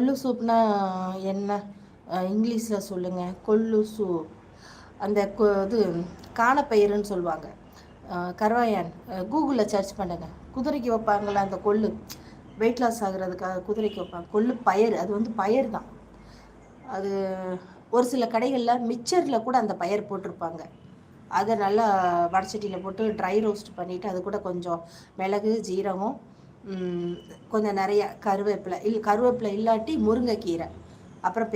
கொள்ளு சூப்னா என்ன? இங்கிலீஷில் சொல்லுங்கள். கொள்ளு சூப். அந்த இது காணப்பயிறுன்னு சொல்லுவாங்க. கருவாயான் கூகுளில் சர்ச் பண்ணுங்கள். குதிரைக்கு வைப்பாங்களே அந்த கொள்ளு, வெயிட் லாஸ் ஆகுறதுக்காக குதிரைக்கு வைப்பாங்க. கொள்ளு பயிர், அது வந்து பயிர் தான். அது ஒரு சில கடைகளில் மிக்சரில் கூட அந்த பயிர் போட்டிருப்பாங்க. அதை நல்லா வடச்சட்டியில் போட்டு ட்ரை ரோஸ்ட் பண்ணிவிட்டு அது கூட கொஞ்சம் மிளகு, ஜீரகம், கொஞ்சம் நிறைய கருவேப்பிலை இல்லாட்டி முருங்கைக்கீரை, அப்புறம்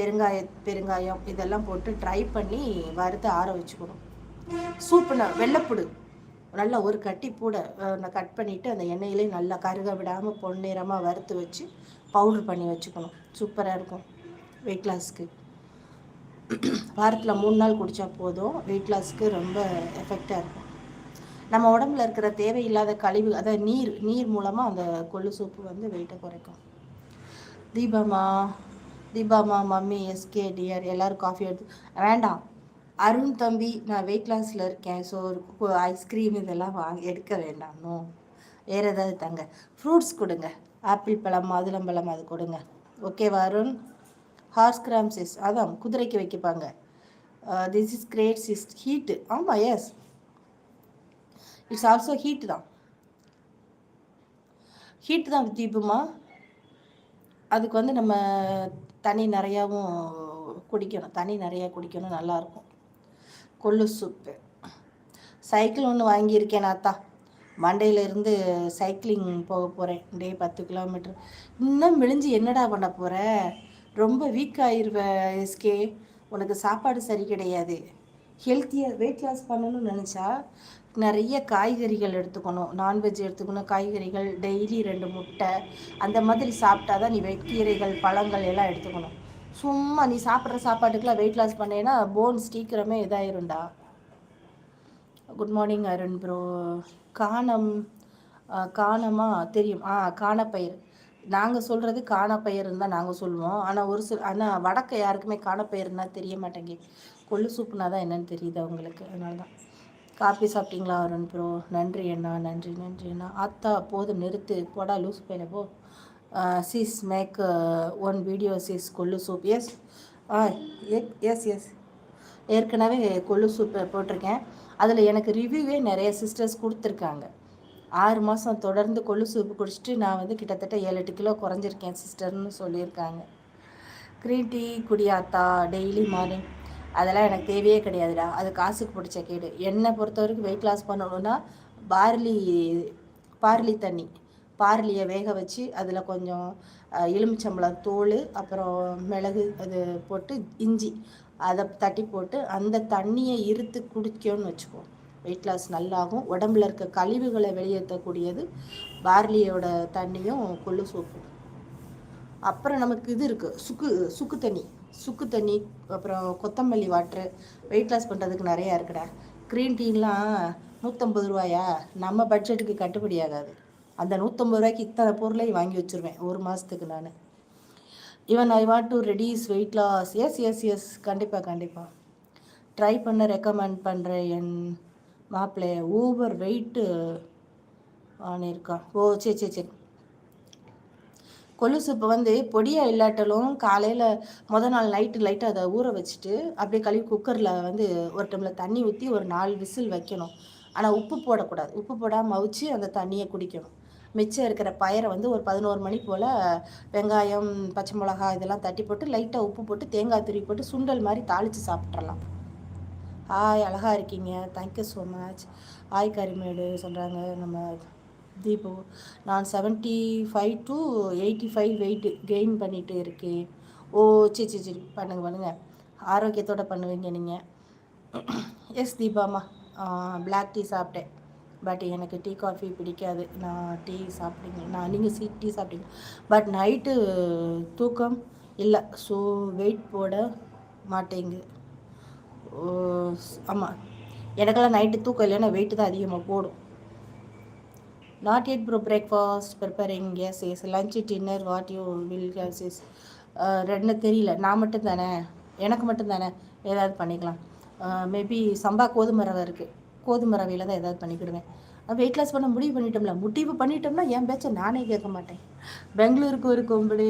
பெருங்காயம் இதெல்லாம் போட்டு ட்ரை பண்ணி வறுத்து ஆற வச்சுக்கணும். சூப்புனா வெள்ளைப்புடு நல்லா ஒரு கட்டி பூட கட் பண்ணிவிட்டு அந்த எண்ணெயிலே நல்லா கருக விடாமல் பொன்னிறமாக வறுத்து வச்சு பவுட்ரு பண்ணி வச்சுக்கணும். சூப்பராக இருக்கும் வெயிட் லாஸ்க்கு. வாரத்தில் 3 நாள் குடித்தா போதும். வெயிட் லாஸ்க்கு ரொம்ப எஃபெக்டாக இருக்கும். நம்ம உடம்புல இருக்கிற தேவையில்லாத கழிவு, அதாவது நீர் மூலமாக அந்த கொள்ளு சூப்பு வந்து வெயிட்டை குறைக்கும். தீபாமா மம்மி, எஸ்கே டிஆர் எல்லோரும் காஃபி எடுத்து வேண்டாம். அருண் தம்பி, நான் வெயிட் லாஸில் இருக்கேன், ஸோ ஐஸ்கிரீம் இதெல்லாம் எடுக்க வேண்டாம்னோ. வேறு ஏதாவது தாங்க, ஃப்ரூட்ஸ் கொடுங்க. ஆப்பிள் பழம், மாதுளம்பழம் அது கொடுங்க. ஓகேவா அருண்? ஹார்ஸ் கிராம் சிஸ், அதான் குதிரைக்கு வைக்கப்பாங்க. This is great sis, heat. ஆமாம், எஸ், இட்ஸ் ஆல்சோ ஹீட்டு தான் தீபுமா. அதுக்கு வந்து நம்ம தண்ணி நிறையாவும் குடிக்கணும், நல்லாயிருக்கும். கொள்ளு சூப்பு. சைக்கிள் ஒன்று வாங்கியிருக்கேன் நாத்தா. மண்டேலேருந்து சைக்கிளிங் போக போகிறேன். டே 10 கிலோமீட்டர். இன்னும் மெலிஞ்சு என்னடா பண்ண போகிற? ரொம்ப வீக் ஆயிடுவ எஸ்கே. உனக்கு சாப்பாடு சரி கிடையாது. ஹெல்த்தியாக வெயிட் லாஸ் பண்ணணும்னு நினச்சா நிறைய காய்கறிகள் எடுத்துக்கணும், நான்வெஜ் எடுத்துக்கணும், காய்கறிகள் டெய்லி 2 முட்டை அந்த மாதிரி சாப்பிட்டா தான் நீ கீரைகள், பழங்கள் எல்லாம் எடுத்துக்கணும். சும்மா நீ சாப்பிட்ற சாப்பாட்டுக்கெலாம் வெயிட் லாஸ் பண்ணேன்னா போன்ஸ் சீக்கிரமே இதாயிருண்டா. Good morning Arun bro. காணமா தெரியும். காணப்பயிர். நாங்கள் சொல்கிறது காணப்பயிர்னு தான் நாங்கள் சொல்லுவோம். ஆனால் வடக்க யாருக்குமே காணப்பயிர்னா தெரிய மாட்டேங்கி. கொள்ளு சூப்புனா தான் என்னன்னு தெரியுது அவங்களுக்கு. அதனால தான். காப்பி சாப்பிட்டீங்களா அருண் ப்ரோ? நன்றி அண்ணா. ஆத்தா போதும் நிறுத்து, போடா லூஸ் பையனை போ. சிஸ் மேக் 1 வீடியோ சிஸ் கொள்ளு சூப். எஸ் ஏற்கனவே கொள்ளு சூப் போட்டிருக்கேன். அதில் எனக்கு ரிவ்யூவே நிறைய சிஸ்டர்ஸ் கொடுத்துருக்காங்க. 6 மாதம் தொடர்ந்து கொள்ளு சூப்பு குடிச்சிட்டு நான் வந்து கிட்டத்தட்ட 7-8 கிலோ குறைஞ்சிருக்கேன் சிஸ்டர்னு சொல்லியிருக்காங்க. க்ரீன் டீ குடியாத்தா டெய்லி மார்னிங். அதெல்லாம் எனக்கு தேவையே கிடையாதுடா, அது காசுக்கு பிடிச்ச கேடு. என்னை பொறுத்த வரைக்கும் வெயிட் லாஸ் பண்ணணுன்னா பார்லி தண்ணி, பார்லியை வேக வச்சு அதில் கொஞ்சம் எலுமிச்சம்பழம் தோல், அப்புறம் மிளகு அது போட்டு இஞ்சி அதை தட்டி போட்டு அந்த தண்ணியை இருத்து குடிக்கணும்னு வச்சுக்கோ. வெயிட் லாஸ் நல்லாகும். உடம்புல இருக்க கழிவுகளை வெளியேற்றக்கூடியது பார்லியோட தண்ணியும் கொள்ளு சூப்பும். அப்புறம் நமக்கு இது இருக்குது, சுக்கு தண்ணி, அப்புறம் கொத்தமல்லி வாட்ரு. வெயிட் லாஸ் பண்ணுறதுக்கு நிறையா இருக்குடா. க்ரீன் டீலாம் 150 ரூபாயா? நம்ம பட்ஜெட்டுக்கு கட்டுப்படி ஆகாது. அந்த 150 ரூபாய்க்கு இத்தனை பொருளையும் வாங்கி வச்சுருவேன் 1 மாதத்துக்கு நான். Even I want to reduce weight loss. Yes கண்டிப்பாக ட்ரை பண்ண ரெக்கமெண்ட் பண்ணுறேன். என் மாப்பிள்ளைய ஓவர் வெயிட்டு ஆனிருக்கான். சரி. கொள்ளு சூப்பு வந்து பொடியாக இல்லாட்டாலும் காலையில் நாள் நைட்டு லைட்டாக அதை ஊற வச்சுட்டு அப்படியே கழுவி குக்கரில் வந்து ஒரு டம்ளர் தண்ணி ஊற்றி ஒரு 4 விசில் வைக்கணும். ஆனால் உப்பு போடக்கூடாது. உப்பு போடாமல் அவிச்சு அந்த தண்ணியை குடிக்கணும். மிச்சம் இருக்கிற பயிரை வந்து ஒரு 11 மணி போல் வெங்காயம், பச்சை மிளகா இதெல்லாம் தட்டி போட்டு லைட்டாக உப்பு போட்டு தேங்காய் துருவி போட்டு சுண்டல் மாதிரி தாளித்து சாப்பிட்றலாம். ஹாய், அழகாக இருக்கீங்க, thank you so much. Hi Karimedu சொல்கிறாங்க நம்ம தீபு. நான் 75 to 85 வெயிட் கெயின் பண்ணிகிட்டு இருக்கேன். சரி பண்ணுங்கள், ஆரோக்கியத்தோடு பண்ணுவீங்க நீங்கள். எஸ் தீபாம்மா. பிளாக் டீ சாப்பிட்டேன், பட் எனக்கு டீ காஃபி பிடிக்காது. நான் டீ சாப்பிட்டீங்க, நீங்கள் டீ சாப்பிட்டீங்க, பட் நைட்டு தூக்கம் இல்லை, ஸோ வெயிட் போட மாட்டேங்கு. ஆமாம், எனக்கெல்லாம் நைட்டு தூக்கம் இல்லைன்னா வெயிட்டு தான் அதிகமாக போடும். Not yet bro, breakfast preparing. Yes lunch dinner what you will have sis? ரெண்டு தெரியல, நான் மட்டும் தானே, எனக்கு மட்டும் தானே, ஏதாவது பண்ணிக்கலாம். மேபி சம்பா கோதுமை ரவை இருக்குது, கோதுமை ரவையில் தான் ஏதாவது பண்ணிக்கிடுவேன். வெயிட் லாஸ் பண்ண முடிவு பண்ணிட்டோம்னா என் பேச்சை நானே கேட்க மாட்டேன். பெங்களூருக்கு ஒரு கும்பிடு.